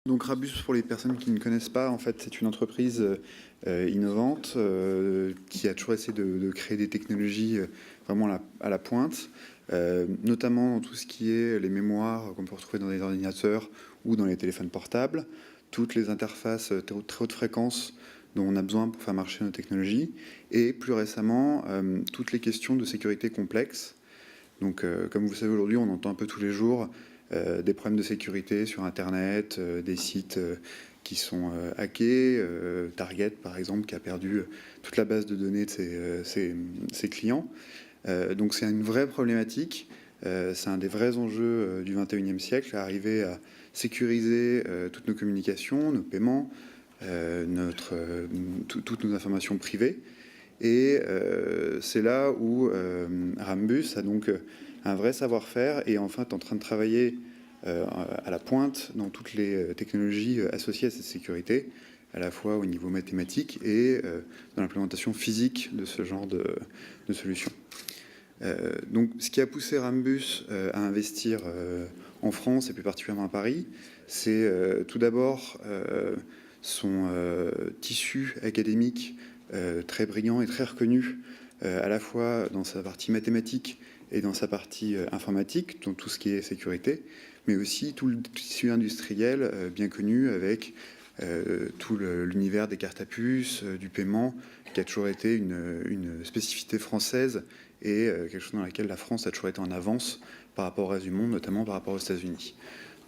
Donc Rambus, pour les personnes qui ne connaissent pas, en fait, c'est une entreprise innovante qui a toujours essayé de créer des technologies vraiment à la pointe, notamment dans tout ce qui est les mémoires qu'on peut retrouver dans les ordinateurs ou dans les téléphones portables, toutes les interfaces très haute fréquence dont on a besoin pour faire marcher nos technologies, et plus récemment, toutes les questions de sécurité complexes. Donc, comme vous le savez aujourd'hui, on entend un peu tous les jours des problèmes de sécurité sur Internet, des sites qui sont hackés, Target par exemple, qui a perdu toute la base de données de ses clients. Donc c'est une vraie problématique, c'est un des vrais enjeux du 21e siècle, arriver à sécuriser toutes nos communications, nos paiements, toutes nos informations privées. Et c'est là où Rambus a donc un vrai savoir-faire et enfin est en train de travailler à la pointe dans toutes les technologies associées à cette sécurité, à la fois au niveau mathématique et dans l'implémentation physique de ce genre de solutions. Donc, ce qui a poussé Rambus à investir en France et plus particulièrement à Paris, c'est tout d'abord son tissu académique très brillant et très reconnu, à la fois dans sa partie mathématique et dans sa partie informatique, dans tout ce qui est sécurité, mais aussi tout le tissu industriel bien connu avec tout l'univers des cartes à puce, du paiement, qui a toujours été une spécificité française et quelque chose dans laquelle la France a toujours été en avance par rapport au reste du monde, notamment par rapport aux États-Unis.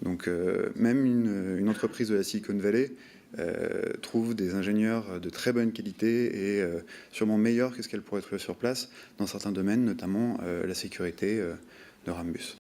Donc même une entreprise de la Silicon Valley trouve des ingénieurs de très bonne qualité et sûrement meilleurs que ce qu'elle pourrait trouver sur place dans certains domaines, notamment la sécurité de Rambus.